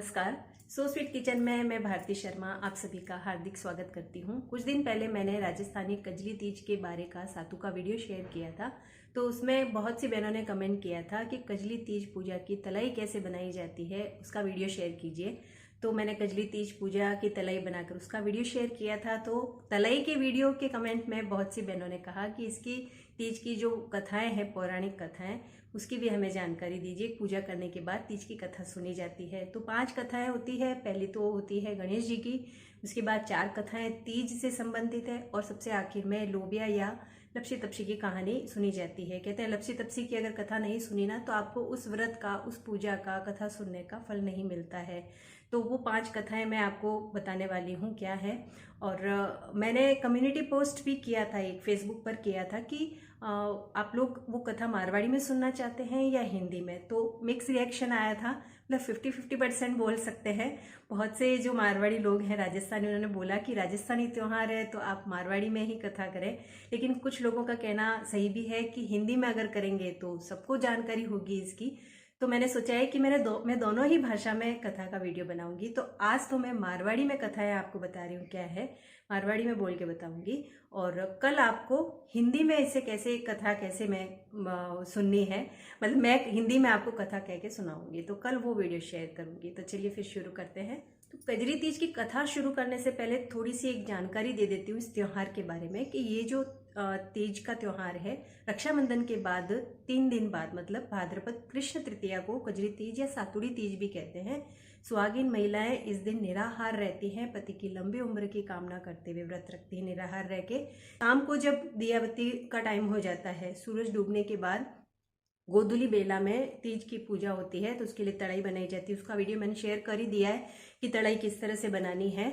नमस्कार। So sweet kitchen में मैं भारती शर्मा आप सभी का हार्दिक स्वागत करती हूँ। कुछ दिन पहले मैंने राजस्थानी कजली तीज के बारे का सातु का वीडियो शेयर किया था, तो उसमें बहुत सी बहनों ने कमेंट किया था कि कजली तीज पूजा की तलाई कैसे बनाई जाती है, उसका वीडियो शेयर कीजिए। तो मैंने कजली तीज पूजा की तलाई बनाकर उसका वीडियो शेयर किया था। तो तलाई के वीडियो के कमेंट में बहुत सी बहनों ने कहा कि इसकी तीज की जो कथाएं हैं, पौराणिक कथाएं, उसकी भी हमें जानकारी दीजिए। पूजा करने के बाद तीज की कथा सुनी जाती है। तो 5 कथाएं होती है। पहली तो होती है गणेश जी की, उसके बाद 4 कथाएं तीज से संबंधित है और सबसे आखिर में लोबिया या लपसी तपसी की कहानी सुनी जाती है। कहते हैं लपसी तपसी की अगर कथा नहीं सुनी ना तो आपको उस व्रत का, उस पूजा का, कथा सुनने का फल नहीं मिलता है। तो वो 5 कथाएं मैं आपको बताने वाली हूँ क्या है। और मैंने कम्युनिटी पोस्ट भी किया था, एक फेसबुक पर किया था कि आप लोग वो कथा मारवाड़ी में सुनना चाहते हैं या हिंदी में। तो मिक्स रिएक्शन आया था, मतलब 50-50% बोल सकते हैं। बहुत से जो मारवाड़ी लोग हैं राजस्थानी, उन्होंने बोला कि राजस्थानी त्योहार है तो आप मारवाड़ी में ही कथा करें। लेकिन कुछ लोगों का कहना सही भी है कि हिंदी में अगर करेंगे तो सबको जानकारी होगी इसकी। तो मैंने सोचा है कि मैं दोनों ही भाषा में कथा का वीडियो बनाऊंगी। तो आज तो मैं मारवाड़ी में कथाएं आपको बता रही हूँ क्या है, मारवाड़ी में बोल के बताऊंगी। और कल आपको हिंदी में इसे कैसे कथा कैसे मैं सुननी है, मतलब मैं हिंदी में आपको कथा कह के सुनाऊंगी। तो कल वो वीडियो शेयर करूंगी। तो चलिए फिर शुरू करते हैं। तो कजरी तीज की कथा शुरू करने से पहले थोड़ी सी एक जानकारी दे देती हूँ इस त्योहार के बारे में कि ये जो तीज का त्योहार है, रक्षाबंधन के बाद 3 दिन बाद, मतलब भाद्रपद कृष्ण तृतीया को कजरी तीज या सातुड़ी तीज भी कहते हैं। सुहागिन महिलाएं इस दिन निराहार रहती हैं, पति की लंबी उम्र की कामना करते हुए व्रत रखती हैं निराहार रह के। शाम को जब दियाबत्ती का टाइम हो जाता है, सूरज डूबने के बाद गोधुली बेला में तीज की पूजा होती है, तो उसके लिए तड़ाई बनाई जाती है। उसका वीडियो मैंने शेयर कर ही दिया है कि तड़ाई किस तरह से बनानी है।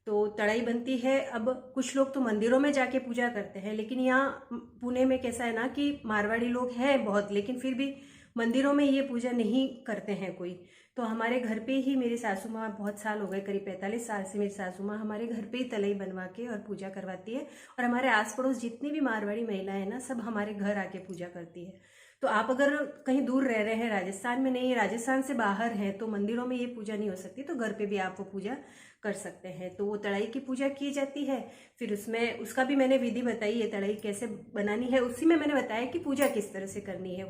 तो तड़ाई बनती है। अब कुछ लोग तो मंदिरों में जाके पूजा करते हैं, लेकिन यहाँ पुणे में कैसा है ना कि मारवाड़ी लोग हैं बहुत, लेकिन फिर भी मंदिरों में ये पूजा नहीं करते हैं कोई। तो हमारे घर पे ही मेरी सासू माँ, बहुत साल हो गए, करीब 45 साल से मेरी सासू माँ हमारे घर पे ही तलई बनवा के और पूजा करवाती है। और हमारे आस पड़ोस जितनी भी मारवाड़ी महिलाएं हैं ना, सब हमारे घर आके पूजा करती है। तो आप अगर कहीं दूर रह रहे हैं, राजस्थान में नहीं, राजस्थान से बाहर हैं, तो मंदिरों में ये पूजा नहीं हो सकती, तो घर पे भी आप वो पूजा कर सकते हैं। तो वो तड़ाई की पूजा की जाती है। फिर उसमें उसका भी मैंने विधि बताई है, तड़ाई कैसे बनानी है उसी में मैंने बताया कि पूजा किस तरह से करनी है।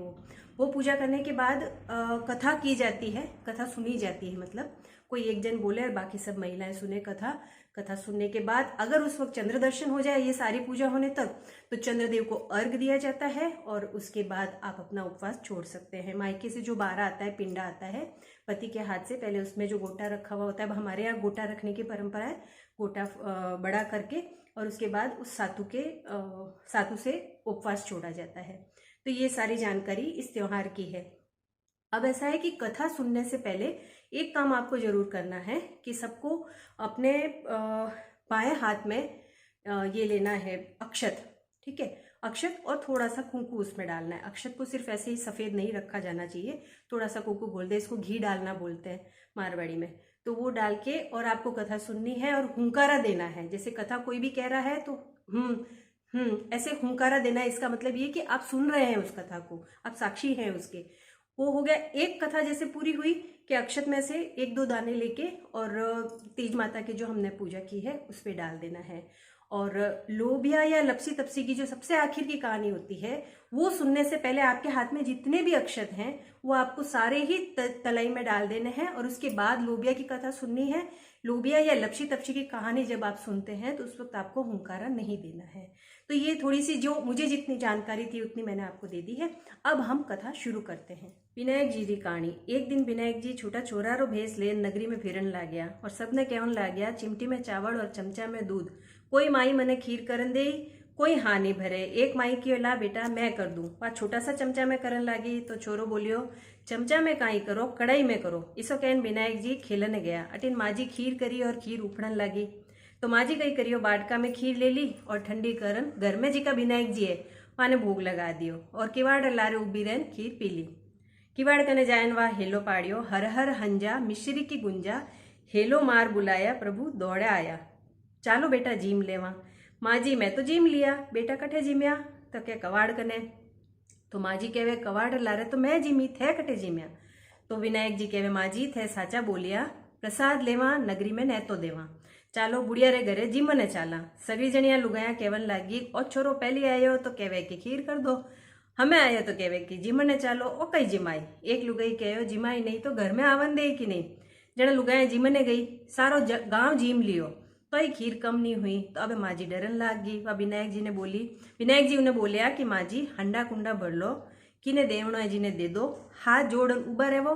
वो पूजा करने के बाद कथा की जाती है, कथा सुनी जाती है। मतलब कोई एक जन बोले और बाकी सब महिलाएं सुने कथा। कथा सुनने के बाद अगर उस वक्त चंद्र दर्शन हो जाए, ये सारी पूजा होने तक, तो चंद्रदेव को अर्घ दिया जाता है और उसके बाद आप अपना उपवास छोड़ सकते हैं। मायके से जो बारा आता है, पिंडा आता है पति के हाथ से, पहले उसमें जो गोटा रखा हुआ होता है, अब हमारे यहाँ गोटा रखने की परंपरा है, गोटा बड़ा करके और उसके बाद उस सातु से उपवास छोड़ा जाता है। तो ये सारी जानकारी इस त्योहार की है। अब ऐसा है कि कथा सुनने से पहले एक काम आपको जरूर करना है कि सबको अपने बाएं हाथ में ये लेना है अक्षत, ठीक है, अक्षत, और थोड़ा सा कुंकू उसमें डालना है। अक्षत को सिर्फ ऐसे ही सफेद नहीं रखा जाना चाहिए, थोड़ा सा कुंकू घोल दे, इसको घी डालना बोलते हैं मारवाड़ी में। तो वो डाल के और आपको कथा सुननी है और हुंकारा देना है। जैसे कथा कोई भी कह रहा है तो ऐसे हुंकारा देना है। इसका मतलब ये कि आप सुन रहे हैं उस कथा को, आप साक्षी हैं उसके। वो हो गया। एक कथा जैसे पूरी हुई कि अक्षत में से 1-2 दाने लेके और तीज माता की जो हमने पूजा की है उस पे डाल देना है। और लोबिया या लपसी तपसी की जो सबसे आखिर की कहानी होती है, वो सुनने से पहले आपके हाथ में जितने भी अक्षत हैं वो आपको सारे ही तलाई में डाल देने हैं और उसके बाद लोबिया की कथा सुननी है। लोबिया या लपसी तपसी की कहानी जब आप सुनते हैं तो उस वक्त आपको हुंकारा नहीं देना है। तो ये थोड़ी सी जो मुझे जितनी जानकारी थी उतनी मैंने आपको दे दी है। अब हम कथा शुरू करते हैं। विनायक जी की कहानी। एक दिन विनायक जी छोटा छोरारो भेस ले नगरी में फिरन ला गया और सबने कहन ला गया, चिमटी में चावल और चमचा में दूध, कोई माई मने खीर करन दे, कोई हानि भरे। एक माई की ला बेटा मैं कर दूं। वह छोटा सा चमचा में करन लागी तो छोरो बोलियो, चमचा में काई करो, कड़ाई में करो। इसो कहन विनायक जी खेलन गया। अटिन माजी खीर करी और खीर उफड़न लगी। तो माजी कई करियो, बाटका में खीर ले ली और ठंडी करन घर में जी का विनायक जी है माने भोग लगा दियो और किवाड़ लारे उबी रहन खीर पी ली। किवाड़ कने जायन वा हेलो पाड़ियो, हर हर हंजा मिश्री की गुंजा, हेलो मार बुलाया प्रभु दौड़ा आया। चालो बेटा जीम लेवा। माँ जी मैं तो जीम लिया, बेटा कठे जीम्या? तो क्या कवाड़ कने? तो माँ जी कहवे, कवाड़ लारे तो मैं जीमी थे कटे जीम्या? तो विनायक जी कहवे, माँ जी थे साचा बोलिया, प्रसाद लेवा नगरी में नहतो देवा। चालो बुढ़िया रे घरे जीमने चाला। सगली जणिया लुगाया केवन लागी, ओ छोरो पहली आयो तो कहवे कि खीर कर दो, हमें आयो तो कहवे कि जीमने चालो। ओ कई जिमाई। एक लुगाई कहो जिमाई नहीं तो घर में आवन दे कि नहीं। जने लुगाया जीमने गई, सारो गांव जीम लियो तो ही खीर कम नहीं हुई। तो अब माँ जी डरन लाग गई। वह विनायक जी ने बोली, विनायक जी उन्हें बोलिया कि माँ जी हंडा कुंडा भर लो, किने देवणो है जी ने दे दो। हाथ जोड़न उबा रहो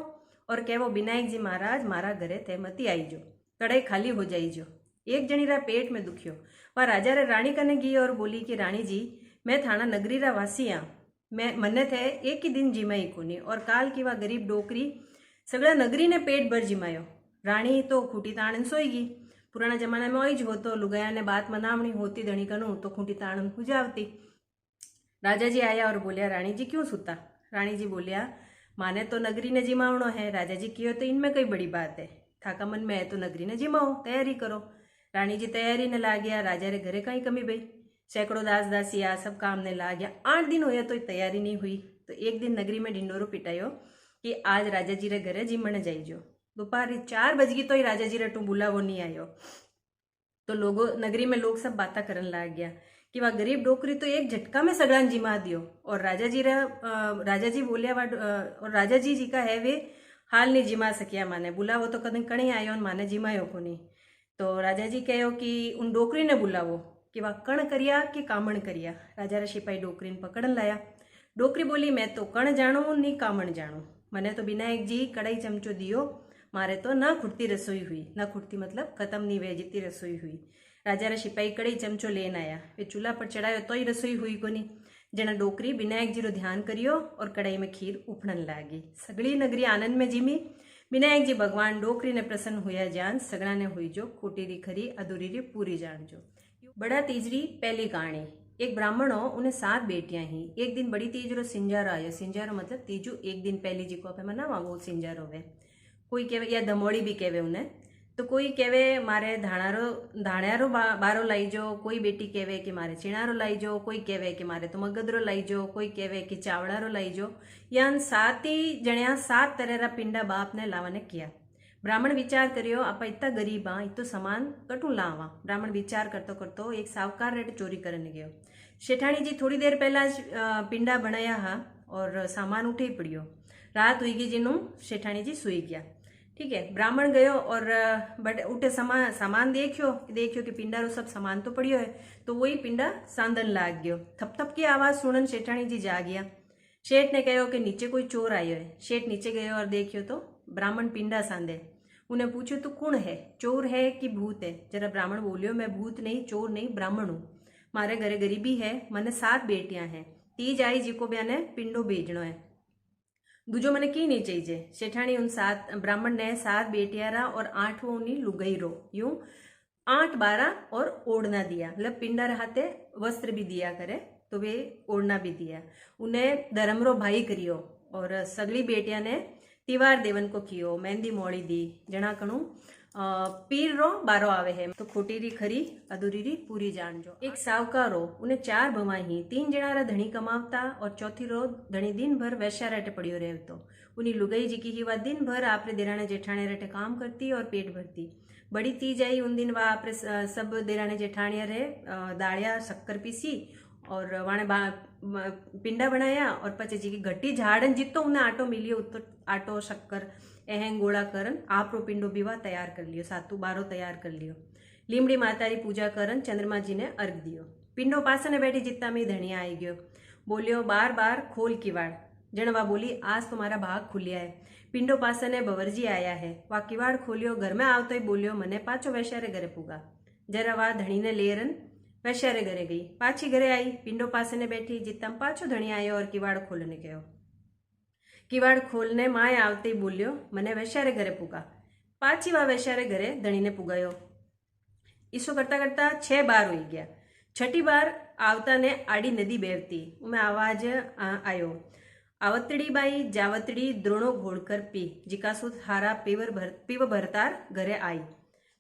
और कहो विनायक जी महाराज मारा घरे ते मती आई जो, कड़ाई खाली हो जाई जो। एक जनी रा पेट में दुखियो, वह राजा रे रानी कने गई और बोली कि रानी जी मैं थाना नगरी रा वासी हाँ, मैं मन्ने थे एक ही दिन जिमाई कोनी और काल की वह गरीब डोकरी सगड़ा नगरी ने पेट भर जिमायो। रानी तो खूटी ताणन सोई गई। पुराना जमाना में वही ज होतो, लुगाया ने बात मनावनी होती धणी कनु तो खूटी ताणन हुजावती। राजा जी आया और बोलिया रानी जी क्यों सुता। रानी जी बोलिया माने तो नगरी ने जिमावणो है, राजा जी कियो तो इनमें कई बड़ी बात है, थाका मन में है तो नगरी ने जिमाओ, तैयारी करो। रानी जी तैयारी ने ला गया। राजा रे घरे कहीं कमी भई, सैकड़ों दास दासिया सब काम ने ला गया। 8 दिन होया तो तैयारी नहीं हुई। तो एक दिन नगरी में ढिंडोरो पिटायो कि आज राजा जी रे घरे जिमने जाइजो। दोपहर 4 बज गई तो ही राजा जी रे टू बुलावो नहीं आयो। तो लोगों नगरी में लोग सब बातें करन लाग गया कि वह गरीब डोकरी तो एक झटका में सगड़ान जिमा दियो। और राजा जी बोलिया और राजा जी का है वे हाल नहीं जिमा सकिया, माने बुलावो तो कदम कणी आयो माने जिमायो को नहीं। तो राजा जी कहो कि उन डोकरी ने बुलावो कि वह कण करिया कि कामण करिया। राजा रा सिपाही डोकरी ने पकड़न लाया। डोकरी बोली मैं तो कण जाणू नहीं कामण जाणू, मने तो विनायक जी कड़ाई चमचो दियो, मारे तो ना खुटती रसोई हुई। ना खुटती मतलब खत्म नहीं वे जितनी रसोई हुई। राजा रा सिपाही कड़ी चमचो लेन आया, वे चूल्हा पर चढ़ायो तो ही रसोई हुई कोनी। जना डोकरी विनायक जी रो ध्यान करियो और कड़ाई में खीर उफणन लागी। सगड़ी नगरी आनंद में जीमी। विनायक जी भगवान डोकरी ने प्रसन्न हुआ जान, सगड़ा ने हुई जो खोटी री खरी अधूरी री पूरी जान जो। बड़ा तीजरी पहली कहानी। एक ब्राह्मण हो, उन्हें 7 बेटियां ही। एक दिन बड़ी तीज रो सिंजारो आयो। सिंजारो मतलब तीजू एक दिन पहली जी को मनावा वो सिंजारो वे। कोई कहे या दमोड़ी भी कहे उन्हें। तो कोई कहे मारे धाण्यारो बारो लाईजो, कोई बेटी कहे कि मारे चीणारो लाईजो, कोई कहे कि मारे तो मगदरो लाईजो, कोई कहे कि चावड़ारो लाईजो। यान 7 ही जणिया 7 तरह रा पिंडा बाप ने लावाने किया। ब्राह्मण विचार करियो आप इतना गरीब हाँ, इतो सामान कटू लावा। ब्राह्मण विचार करतो करतो एक सावकार रेट चोरी करने गयो। शेठाणी जी थोड़ी देर पहला पिंडा बनाया हा और सामान उठे ही पड़ियो। रात हुई गई जिनू शेठाणी जी सुई गया। ठीक है, ब्राह्मण गयो और बट उठे सामान देखियो कि पिंडा रो सब सामान तो पड़ियो है। तो वही पिंडा सांदन लाग गयो। थप थप की आवाज सुनन शेठाणी जी जा गया। शेठ ने कहो कि नीचे कोई चोर आयो है। शेठ नीचे गयो और देखियो तो ब्राह्मण पिंडा सांदे। उन्हें पूछो तो कौन है, चोर है कि भूत है। जरा ब्राह्मण बोलियो मैं भूत नहीं चोर नहीं ब्राह्मण हूँ, मारे घरे गरीबी है, मने 7 बेटियां हैं, तीज आई जी को ब्याने पिंडो भेजनो है, दूजो मने की नहीं चाहिए। शेठाणी उन 7 ब्राह्मण ने 7 बेटियां रा और 8वां उन्हीं लुगाई रो यूं 8 12 और ओढ़ना दिया। मतलब पिंडा रहते वस्त्र भी दिया करे तो वे ओढ़ना भी दिया। उन्हें धर्म रो भाई करियो और सगली बेटियां ने तिवार देवन को कियो, मेहंदी मोड़ी दी। जना कणु पीर रो बारो आवे है तो खोटी री खरी अधूरी री पूरी जान जो। एक सावकार हो, उन्हें 4 भमाही, 3 जणा रा धणी कमावता और चौथी रो धणी दिन भर वैश्या रेटे पड़ियो रहतो। उन्हीं लुगाई जी की वह दिन भर आपरे देराने जेठाणे रेटे काम करती और पेट भरती। बड़ी तीज आई उन दिन वह आपरे सब देराने जेठाणिया रे दाड़िया शक्कर पीसी और वाणे पिंडा बनाया और पचे जी की घटी झाड़न जितो उन्हें आटो मिलियो उतो आटो शक्कर एहें गोड़ा करन आपरो पिंडो बीवा तैयार कर लियो, 7 12 तैयार कर लियो। लीमड़ी माता री पूजा करन चंद्रमा जी ने अर्घ दियो। पिंडो पास ने बैठी जितना में धनिया आई गयो। बोलियो बार बार खोल किवाड़। जनवा बोली आज तुम्हारा भाग खुलिया है। पिंडो पास ने भंवरजी आया है। वा किवाड़ खोलियो, घर में आवतो ही बोलियो मने पाछो वैश्या रे घरे पुगा। जरा वा धणी ने लेरन वैश्या रे घरे गई। पाछी घरे आई, पिंडो पास ने बैठी जितम पाछो धणी आयो और किवाड़ खोलने गयो। किवाड़ खोलने माए आवते ही बोलियो मने वैश्या रे घरे पुगा। पाछी वा वैश्या रे घरे धणी ने पुगायो। इसो करता करता 6 बार हुई गया। 6ठी बार आवता ने आड़ी नदी बेवती उमें आवाज आयो, आवतड़ी बाई जावतड़ी द्रोणो घोड़कर पी, जिकासु हारा पीव भरतार घरे आई।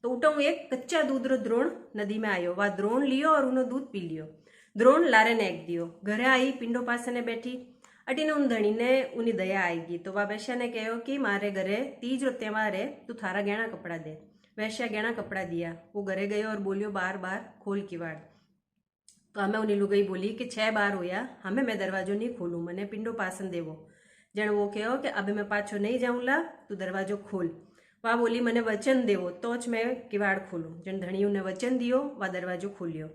तो उठो एक कच्चा दूध रो द्रोण नदी में आयो। वह द्रोण लियो और उनो दूध पी लियो। द्रोण लारे ने एक दियो। घरे आई, पिंडो पास ने बैठी। अटीने उन धणी ने उनी दया आएगी तो वह वैश्या ने कहो कि मारे घरे तीज रो त्योहार है, तू थारा गहना कपड़ा दे। वैश्या गहना कपड़ा दिया। वो घरे गयो और बोलियो बार बार खोल किवाड़। तो हमें उन्हीं लुगाई बोली कि 6 बार होया, हमें मैं दरवाजो नहीं खोलू, मने पिंडो पासन देवो। जन वो कहो कि अबे मैं पाछो नहीं जाऊंला, तू दरवाजो खोल। वह बोली मने वचन देवो तो ज मैं किवाड़ खोलू। जन धणियों ने वचन दियो, वह दरवाजो खोलियो।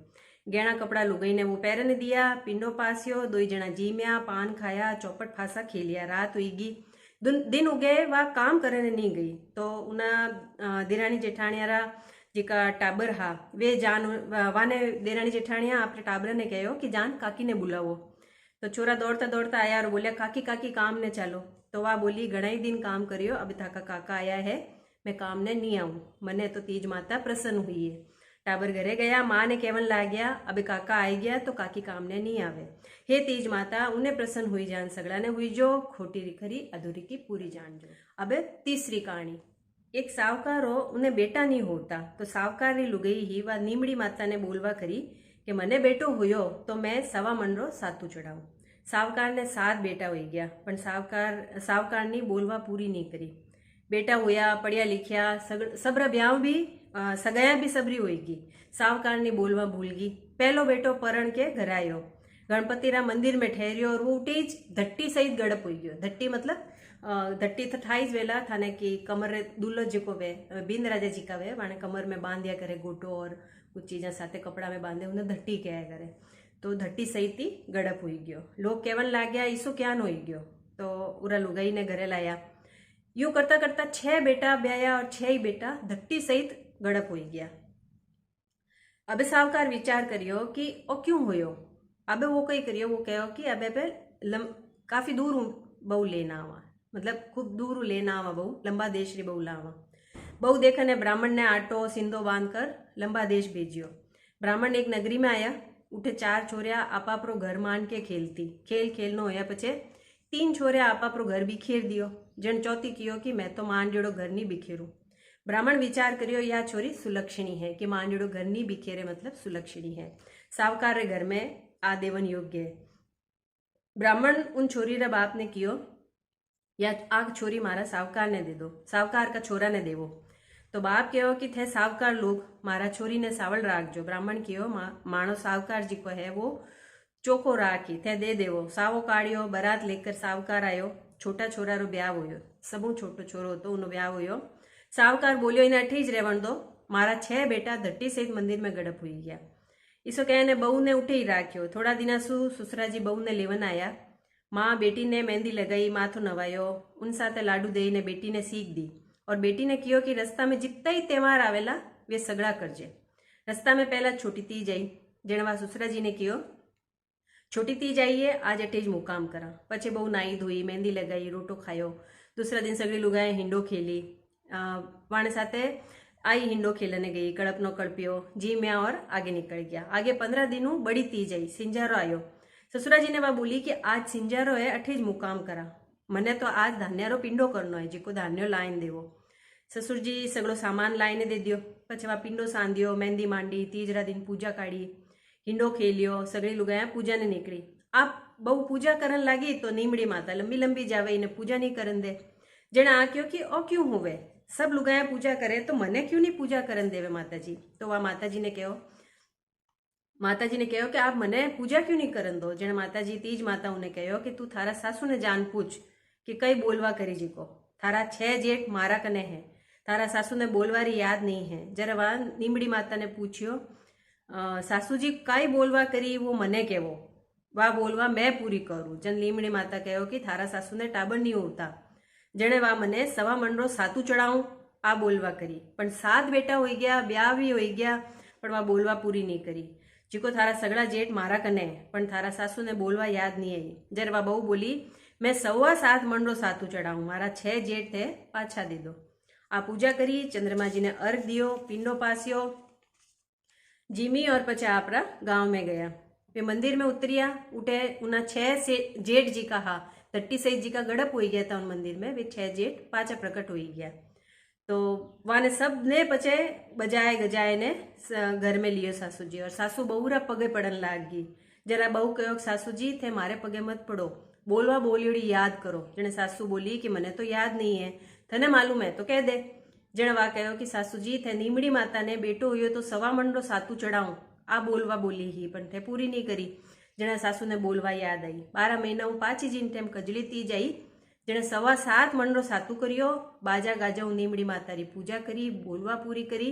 गहना कपड़ा लुगाई ने वो पैरने दिया, पिंडो पास्यो, 2 जना जीम्या, पान खाया, चौपट फांसा खेलिया। रात हुई गई, दिन उगे, वह काम करने नहीं गई। तो उना दिराणी जेठाणियारा जिका टाबर हा वे जान वाने देराणी जेठाणिया अपने टाबर ने कहो कि जान काकी ने बुलावो। तो छोरा दौड़ता दौड़ता आया और बोलिया काकी काकी काम ने चालो। तो वह बोली घणा ही दिन काम करियो, अभी थाका काका आया है, मैं काम ने नहीं आऊँ, मने तो तीज माता प्रसन्न हुई है। टाबर घरे गया, माँ ने केवन ला गया, अबे काका आई गया तो काकी काम ने नहीं आवे। हे तीज माता उन्हें प्रसन्न हुई जान, सगड़ा ने हुई जो, खोटी रिखरी अधूरी की पूरी जान जो। अबे तीसरी कहानी। एक सावकार हो, उन्हें बेटा नहीं होता, तो सावकार री लुगाई ही वा नीमड़ी माता ने बोलवा करी कि मने बेटो हुयो तो मैं 1.25 मन रो सातू चढ़ाऊं। सावकार ने 7 बेटा हो गया, पण सावकार नी बोलवा पूरी नहीं करी। बेटा हुआ, पढ़िया लिखिया, सबरा ब्याह भी सगाया भी सबरी होगी। सावकार ने बोलवा भूल गई। पहलो बेटो परण के घर आयो, गणपति रा मंदिर में ठहरियो और वो उठी धट्टी सहित गड़प हो गयो। धट्टी मतलब धट्टी तो ठाई वेला थाने की कमर रे दुल्लो जिको वे बिंद राजा जी का वे वाने कमर में बांधिया करे गोटो और कुछ चीजा साथे कपड़ा में बांधे उन्हें धट्टी कहा करे। तो धट्टी सहित ही गड़प हो गयो। लोग केवन लाग गया ईसो क्या हो गयो। तो उरा लुगाई ने घरे लाया। यूं करता करता 6 बेटा ब्याया और 6 ही बेटा धट्टी सहित गड़प हो गया। अबे सावकार विचार करियो कि ओ क्यों होयो। अबे वो कई करियो, वो कहो कि अबे पे काफी दूर बहु लेना आवा, मतलब खूब दूर लेना आवा बहु, लंबा देश री बहु लावा। बहु देखने ब्राह्मण ने आटो सिंधो बांध कर लंबा देश भेजियो। ब्राह्मण एक नगरी में आया, उठे 4 छोरिया आपापरो घर मान के खेलती। खेल नो होया पछे 3 छोरिया आपापरो घर बिखेर दियो। जन चौथी कियो कि मैं तो मांडीड़ो घर नहीं बिखेरू। ब्राह्मण विचार करियो या छोरी सुलक्षणी है कि मांडीड़ो घर नहीं बिखेरे मतलब सुलक्षणी है, सावकार रे घर में आ देवन योग्य है। ब्राह्मण उन छोरी रे बाप ने कियो या आग छोरी मारा सावकार ने दे दो, सावकार का छोरा ने देवो। तो बाप कहो कि थे सावकार लोग मारा छोरी ने सावल राखजो। ब्राह्मण कहो माणो सावकार जी को है वो चोखो राखी थे दे देवो। सावो काढ़ियो, बरात लेकर सावकार आयो। छोटा छोरा रो ब्याह होयो, सबू छोटो छोरो होतो उनो ब्याह होयो। सावकार बोलियो इने अठी ज रहवन दो, मारा 6 बेटा धट्टी सहित मंदिर में गड़प हुई गया। इसो कहने बहू ने उठे ही राख्यो। थोड़ा दिना ससुरा जी बहू ने लेवन आया। माँ बेटी ने मेहंदी लगाई, माथो नवायो, उन साथे लाडू दे ने बेटी ने सीख दी और बेटी ने कहो कि रस्ता में जितना ही त्यौहार आवेला वे सगड़ा करजे। रस्ता में पहला छोटी तीज आई, जेणवा ससुरा जी ने कहो छोटी तीज आई है आज अटेज मुकाम करा। पछे बहु नाई धोई, मेहंदी लगाई, रोटो खायो। दूसरा दिन सगड़ी लुगाए हिंडो खेली। वाणे साथे आई हिंडो खेलने गई, कड़पनो कड़पियो जी मैं और आगे निकल गया। आगे 15 दिनों बड़ी तीज आई, सिंजारो आयो। ससुरा जी ने वह बोली कि आज सिंजारो है अठेज मुकाम करा, मने तो आज धान्यारो पिंडो करनो है, जिको धान्यो लाइन देवो। ससुर जी सगड़ो सामान लाइन दे दियो। पछे वह पिंडो सांधियो, मेहंदी मांडी, तीजरा दिन पूजा काढ़ी, हिंडो खेलियो। सगड़ी लुगाया पूजा ने निकली। आप बहु पूजा करन लगी तो नीमड़ी माता लंबी लंबी जावे, इन्हें पूजा नहीं करन दे। जने आ क्यों कि ओ क्यों होवे, सब लुगाया पूजा करे तो मने क्यों नहीं पूजा करन देवे माता जी। तो वह माता जी ने कहो कि आप मने पूजा क्यों नहीं करन दो। जने माता जी तीज माता उन्हें कहो कि तू थारा सासू ने जान पूछ कि कई बोलवा करी जी को, थारा 6 जेठ मारा कने है, थारा सासू ने बोलवारी याद नहीं है। जरा वह नीमड़ी माता ने पूछियो सासू जी काई बोलवा करी वो मने केवो, वह बोलवा मैं पूरी करूँ। जन लीमड़ी माता कहो कि थारा सासू ने टाबर नहीं होता, जने वह मने 1.25 मन रो सातू चढ़ाऊं आ बोलवा करी। पण 7 बेटा हो गया, ब्याह भी हो गया, पण वह बोलवा पूरी नहीं करी। जिको थारा सगड़ा जेठ मारा कने पण थारा सासू ने बोलवा याद नहीं आई। जर वह बहू बोली मैं 7.25 मन रो सातू चढ़ाऊं, मारा 6 जेठ थे पाछा दे दो। आ पूजा करी, चंद्रमा जी ने अर्घ दियो, पिंडो पास्यो, जीमी और पछे आपरा गांव में गया। वे मंदिर में उतरिया, उठे उना 6 से जेठ जी का हा धट्टी सहित जी का गड़प हो गया था उन मंदिर में। वे 6 जेठ पाचा प्रकट हो गया। तो वाने सब ने पचे बजाए गजाए ने घर में लियो सासू जी, और सासू बहुरा पगे पड़न लाग गई। जरा बहू कहो सासू जी थे मारे पगे मत पड़ो, बोलवा बोलियोड़ी याद करो। जने सासू बोली कि मने तो याद नहीं है, थने मालूम है तो कह दे। जने वा कहो कि सासू जी थे नीमड़ी माता ने बेटो हुयो तो सवा मंडो सातू चढ़ाऊं, आ बोलवा बोली ही पण थे पूरी नहीं करी। जने सासू ने बोलवा याद आई। 12 महीना हूँ पाची जीन टेम कजली तीज आई। जने 7.25 मंडो सातू करियो, बाजा गाजा नीमड़ी माता री पूजा करी, बोलवा पूरी करी।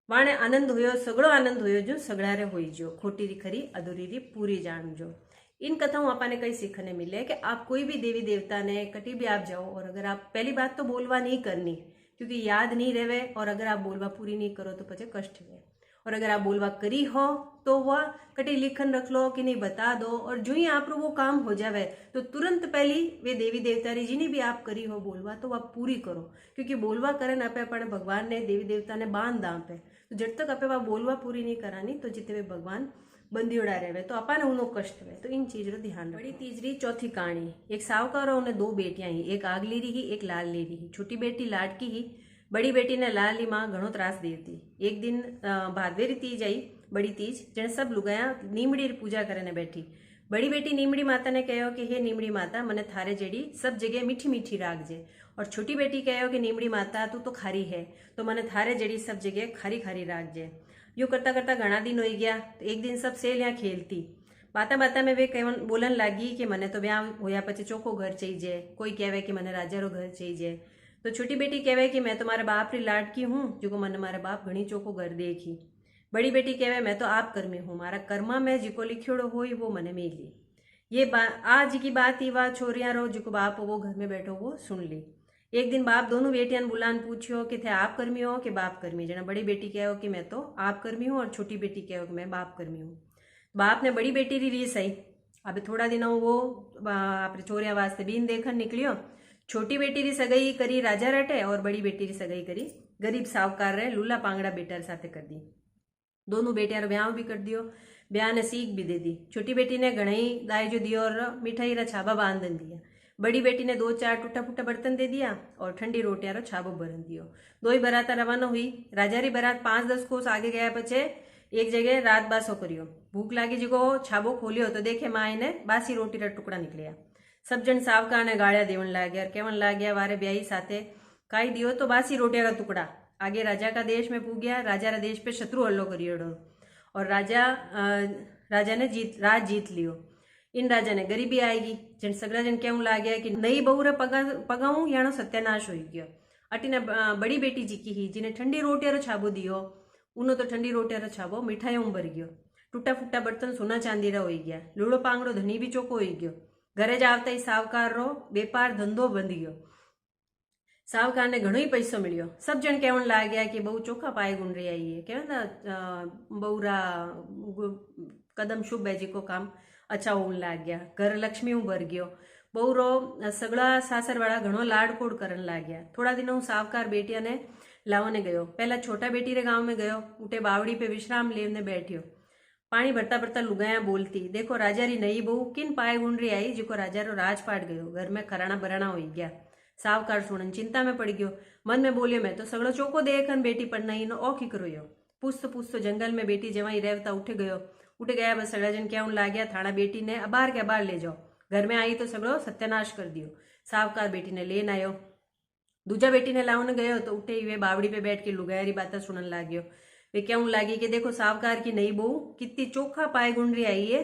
वाणे आनंद होयो, सगड़ो आनंद होयो जो सगड़ारे होई जो, खोटी री खरी अधूरी री पूरी जान जो। इन कथाओं आपने कई सीखने मिले कि आप कोई भी देवी देवता ने कटी भी आप जाओ, और अगर आप पहली बात तो बोलवा नहीं करनी, क्योंकि याद नहीं रहे, और अगर आप बोलवा पूरी नहीं करो तो पचे कष्ट है। और अगर आप बोलवा करी हो तो वह कटी लिखन रख लो कि नहीं बता दो, और जो ही आप वो काम हो जावे तो तुरंत पहली वे देवी देवता री जिन्हें भी आप करी हो बोलवा तो वह पूरी करो। क्योंकि बोलवा करन आपे अपने भगवान ने देवी देवता ने बांध दांपे, तो जब तक आपे वह बोलवा पूरी नहीं करानी तो जितने वे भगवान बंदियोड़ा रहे तो अपन उनो कष्ट है। तो इन चीज रो ध्यान रखो। बड़ी तीजरी चौथी कहानी। एक सावकार और उन्हें 2 बेटियां ही, एक आगली रही एक लाल ली रही। छोटी बेटी लाडकी ही, बड़ी बेटी ने लाल ली माँ घणो त्रास देती। एक दिन भादवेरी तीज आई, बड़ी तीज, जने सब लुगाया नीमड़ी पूजा करने बैठी। बड़ी बेटी नीमड़ी माता ने कहो कि हे नीमड़ी माता मने थारे जेडी सब जगह मीठी मीठी राखजे। और छोटी बेटी कहो कि नीमड़ी माता तू तो खारी है, तो मने थारे जेडी सब जगह खारी खारी राखजे। यूं करता करता घना दिन हो गया। तो एक दिन सब सेलियां खेलती, बाता बाता में वे कहन बोलन लागी कि मने तो ब्याह होया पछी चोखो घर चाहिए। कोई कहवे कि मने राजारो घर चाहिए। तो छोटी बेटी कहवे कि मैं तो मारे बाप री लाडकी हूँ, जो मने मारे बाप घणी चोखो घर देखी। बड़ी बेटी कहवे मैं तो आप कर्मी हूँ, मारा कर्मा में जिको लिखियोड़ो होई वो मने मिली। ये आज की बात ही वा छोरिया रो जिको बाप वो घर में बैठो वो सुन ली। एक दिन बाप दोनों बेटियां बुलान पूछियो कि थे आप कर्मी हो कि बाप कर्मी। जना बड़ी बेटी कहो कि मैं तो आप कर्मी हूँ, और छोटी बेटी कहो कि मैं बाप कर्मी हूँ। बाप ने बड़ी बेटी री रीस आई। अब थोड़ा दिन वो आप छोरिया वास्ते बीन देखन निकलियो। छोटी बेटी री सगाई करी राजा रटे, और बड़ी बेटी री सगाई करी गरीब सावकार रे लूला पांगड़ा बेटा साथे कर दी। दोनों बेटिया रो ब्याह भी कर दियो, ब्याह ने सीख भी दे दी। छोटी बेटी ने घणाई दाय जो दियो और मिठाई रा छाबा बांधन दिया। बड़ी बेटी ने 2-4 टूटा फूटा बर्तन दे दिया और ठंडी रोटियां रो छाबो भरन दियो। दो ही बराता रवाना हुई। राजा री बरात 5-10 कोस आगे गया पछे एक जगह रात बासो करियो। भूख लागी जिको छाबो खोलियो तो देखे माँ ने बासी रोटी रा टुकड़ा निकलिया। सब जन सावकार ने गाड़िया देवन लाग्या और कहवन लाग्या वारे ब्याही साथे काई दियो तो बासी रोटिया का टुकड़ा। आगे राजा का देश में पूग्या। राजा रा देश पे शत्रु हल्लो करियोड़ो और राजा ने राज जीत लियो। इन राजा ने गरीबी आएगी। जन सगला जन कहूं लाग्या कि नई बहू रे पगाऊं यानो सत्यानाश हो गयो। अटीने बड़ी बेटी जीकी ही जिने ठंडी रोटिया रो छाबो दियो, उनो तो ठंडी रोटिया रो छाबो मिठाई भर गयो। टूटा फूटा बर्तन सोना चांदी रा हो गया। लूड़ो पांगड़ो धनी भी चोको हो गयो। घरे जावता ही सावकार रो व्यापार धंधो बंध गयो। सावकार ने घणो ही पैसो मिलियो। सब जन कहवन लाग्या कि बहु चोखा पाए गुण रही आई है, कहवा बहुरा कदम शुभ है जी को काम अच्छा होने लाग गया। घर लक्ष्मी भर गयो। बहु रो सगड़ा सासर वाला घणो लाडकोड़ करन लाग गया। थोड़ा दिनों सावकार बेटिया ने लावने गयो। पहला छोटा बेटी रे गांव में गयो। उठे बावड़ी पे विश्राम लेने बैठियो। पानी भरता भरता लुगाया बोलती, देखो राजा री नई बहू किन पाए गुण रही आई जिको राजा रो राजपाट गयो। घर में खराना बराना हो गया। सावकार सुनन चिंता में पड़ गयो। मन में बोलियो मैं तो सगड़ो चौको देखन बेटी पर नहीं नो औखी करो। पूछतो जंगल में बेटी जवाई रहता उठे गयो। उठ गया। बस सगड़ा जन क्या लाग्या थाना बेटी ने अबार के अबार ले जाओ। घर में आई तो सगड़ो सत्यानाश कर दियो। सावकार बेटी ने लेन आयो। दूजा बेटी ने लावन गयो तो उठे हुए बावड़ी पे बैठ के लुगायरी बातें सुनन लाग्यो। वे क्या लागी कि देखो सावकार की नई बहू कितनी चोखा पाए गुंडरी आई है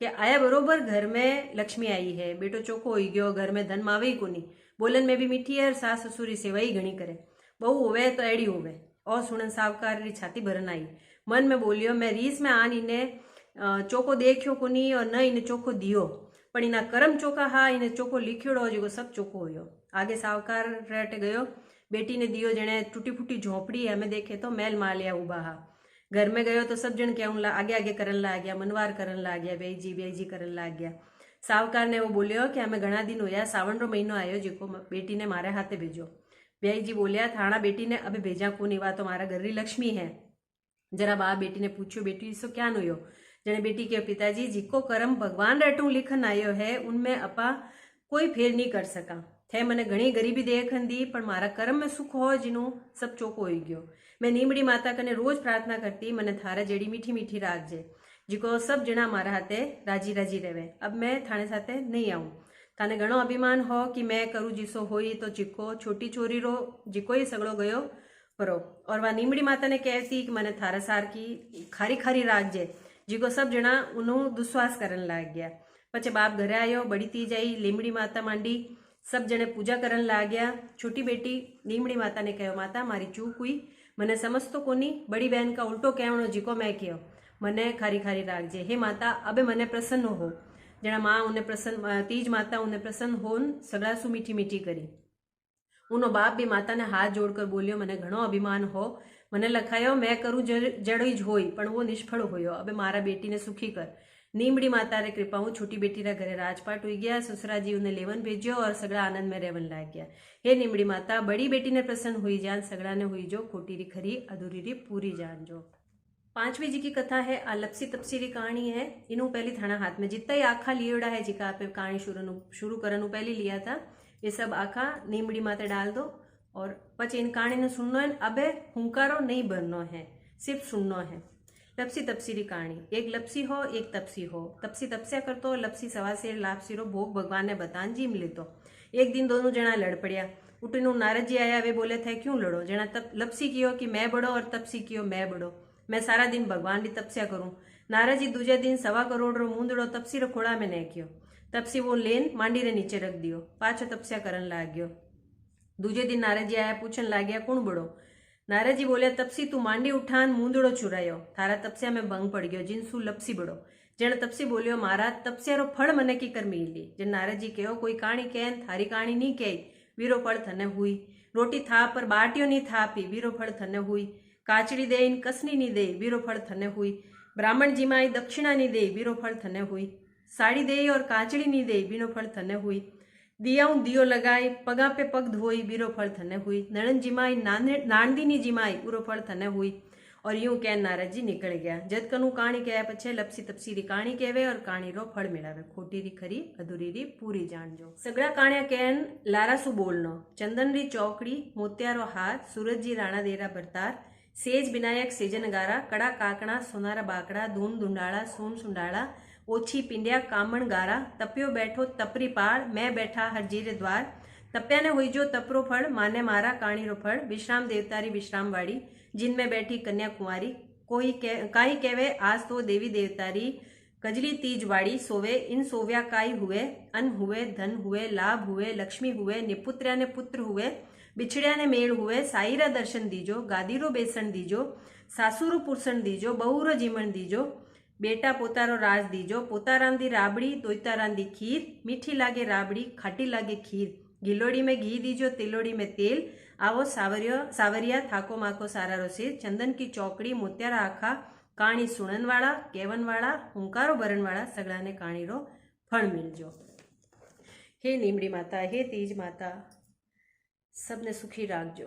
कि आया बरोबर घर में लक्ष्मी आई है। बेटो चोखो हो गयो। घर में धन मावे ही कोनी। बोलन में भी मीठी है और सास ससुरी सेवाई घणी करे। बहू होवे तो एड़ी होवे। और सुनन सावकार री छाती भरन आई। मन में बोलियो मैं रीस में आन इने चोखो देखियो कोनी और न इने चोखो दियो, पण इना कर्म चोखा हा। इने चोखो लिखियोड़ो जो सब चोखो होयो। आगे सावकार रट गयो। बेटी ने दियो जने टूटी फूटी झोपड़ी हमें देखे तो मैल मालिया उबा हा। घर में गयो तो सब जन कहूं आगे आगे करन लाग गया। मनवार करन लाग गया। बेजी करन लाग गया। सावकार ने वो बोलियो कि हमें घना दिन होया सावन रो महीनो आयो जिको बेटी ने मारे हाथे भेजो। बेजी बोलिया थाना बेटी ने अभी भेजा कोनी, वा तो मारा घर री लक्ष्मी है। जरा बाप बेटी ने पूछो बेटी इसो क्या नो? जने बेटी के पिताजी जिको कर्म भगवान रेटू लिखन आयो है उनमें अपा कोई फेर नहीं कर सका। थे मने घणी गरीबी देखन दी पण मारा कर्म में सुख हो जिनू सब चोको हो गयो। मैं नीमड़ी माता कने रोज प्रार्थना करती मने थारे जेडी मीठी मीठी राखजे जिको सब जना मारा हाथे राजी राजी रहे। अब मैं थाने साथे नहीं आऊं। थाने घणो अभिमान हो कि मैं करूँ जिसो होई तो जिको छोटी छोरी रो जिको ही सगड़ो गयो परो। और वह नीमड़ी माता ने कहती कि मैंने थारा सार की खारी खारी राखजे, जिको सब जना उन्हों दुश्वास करन लाग गया। पछे बाप घरे आयो, बड़ी तीज आई, लीमड़ी माता मांडी, सब जने पूजा करन लाग गया। छोटी बेटी लीमड़ी माता ने कहो, माता मारी चूक हुई, मने समझ तो कोनी, बड़ी बहन का उल्टो कहवणो जिको मैं कहो, मने खारी खारी राखजे। हे माता अबे मने प्रसन्न हो। जना माँ उन्हें प्रसन्न, तीज माता उन्हें प्रसन्न होन सगळासु मीठी मीठी करी। उनो बाप भी माता ने हाथ जोड़कर बोलियो, मने घणो अभिमान हो, मने लखायो मैं करूँ जड़ी ज होई, पण वो निष्फल होयो, अबे मारा बेटी ने सुखी कर। नीमड़ी माता रे कृपा हूँ छोटी बेटी रा घरे राजपाट हुई गया, ससुरा जी उन्हें लेवन भेजो और सगड़ा आनंद में रेवन लाग गया। हे नीमड़ी माता बड़ी बेटी ने प्रसन्न हुई जान, सगड़ा ने हुई जो, खोटी री खरी अधूरी री पूरी जान जो। पांचवी जी की कथा है, आ लपसी तपसी री कहानी है। इनू पहली थाना हाथ में जितना ही आखा लियोड़ा है, जिका आप कहानी शुरू करने पहले लिया था, ये सब आखा नीमड़ी माते डाल दो और पचे इन कहानी ने सुनना है। अबे हुंकारो नहीं बनना है, सिर्फ सुनना है। लपसी तपसी री कहानी। एक लपसी हो एक तपसी हो, तपसी तपस्या करतो, लपसी सवा से लापसी रो भोग भगवान ने बतान जीम लेतो। एक दिन दोनों जना लड़ पड़िया। उठीनु नारद जी आया, वे बोले थे क्यों लड़ो। जना लपसी कियो कि मैं बड़ो और तपसी कियो मैं बड़ो, मैं सारा दिन भगवान री तपस्या करूं। नारद जी दूजे दिन 1.25 करोड़ रो मूंदड़ो तपसी रो खोड़ा में नेक्यो। तपसी वो लेन मांडी रे नीचे रख दियो, पाछो तपस्या करन लाग गयो। दूजे दिन नारद जी आया, पूछन लाग गया कुण बड़ो। नारद जी बोले, तपसी तू मांडी उठान मूंदड़ो चुरायो, थारा तपस्या में भंग पड़ गयो, जिनसू लपसी बड़ो। जण तपसी बोलियो, महाराज तपस्या रो फल मने की कर मिली। जन नारद जी कहो, कोई कहानी कहन, थारी कहानी नहीं कही, वीरो फल थने हुई। रोटी था पर बाटियो नहीं था पी, वीरो फल थने हुई। काचड़ी दे इन कसनी नहीं दे, वीरो फल थने हुई। ब्राह्मण जी माई दक्षिणा नहीं दे, वीरो फल थने हुई। साड़ी दे और काचड़ी नहीं दे, वीरो फल थने हुई। दियाऊं दियो लगाई, पगा पे पग धोई, वीरो फल थने हुई। नणन जिमाई नानदी नी जिमाई, उरो फल थने हुई। और यूं कह नारद जी निकल गया। जद कनु कहानी कहे पछे लपसी तपसी री कहानी कहवे और कहानी रो फल मिलावे, खोटी री खरी अधूरी री पूरी जान जो। सगड़ा कहानिया कहन लारासु बोलनो। चंदन री चौकड़ी, मोतिया रो हार, सूरज जी राणा देरा बरतार, सेज विनायक सेजन गारा, कड़ा काकड़ा सोनारा बाकड़ा, धून धुंडाला सोन सुंडाला, ओछी पिंडिया कामण गारा, तपियो बैठो तपरी पार, मैं बैठा हरजीरे द्वार। तप्या ने हुई जो तपरो फल, माने मारा काणी रो फल, विश्राम देवतारी विश्राम वाड़ी, जिनमें बैठी कन्या कुंवारी। कोई काई कहवे आज तो देवी देवतारी कजली तीज वाड़ी सोवे। इन सोव्या काई हुए, अन्न हुए, धन हुए, लाभ हुए, लक्ष्मी हुए, निपुत्र्या ने पुत्र हुए, बिछड़िया ने मेल हुए। साईरा दर्शन दीजो, गादीरो बेसन दीजो, सासुरो पुरसन दीजो, बहुरो जीवन दीजो, बेटा पोतारो राज दीजो। पोता रांधी राबड़ी, दोईता रांधी खीर, मीठी लागे राबड़ी, खाटी लागे खीर। गिलोड़ी में घी दीजो, तिलोड़ी में तेल, आवो सावरिया थाको माको सारा रो सिर। चंदन की चौकड़ी, मोतियारा आखा, कहानी सुनन वाला, केवन वाला, हुंकारो भरन वाला, सगड़ा ने कहानी रो फल मिलजो। हे नीमड़ी माता, हे तीज माता, सबने सुखी राखजो।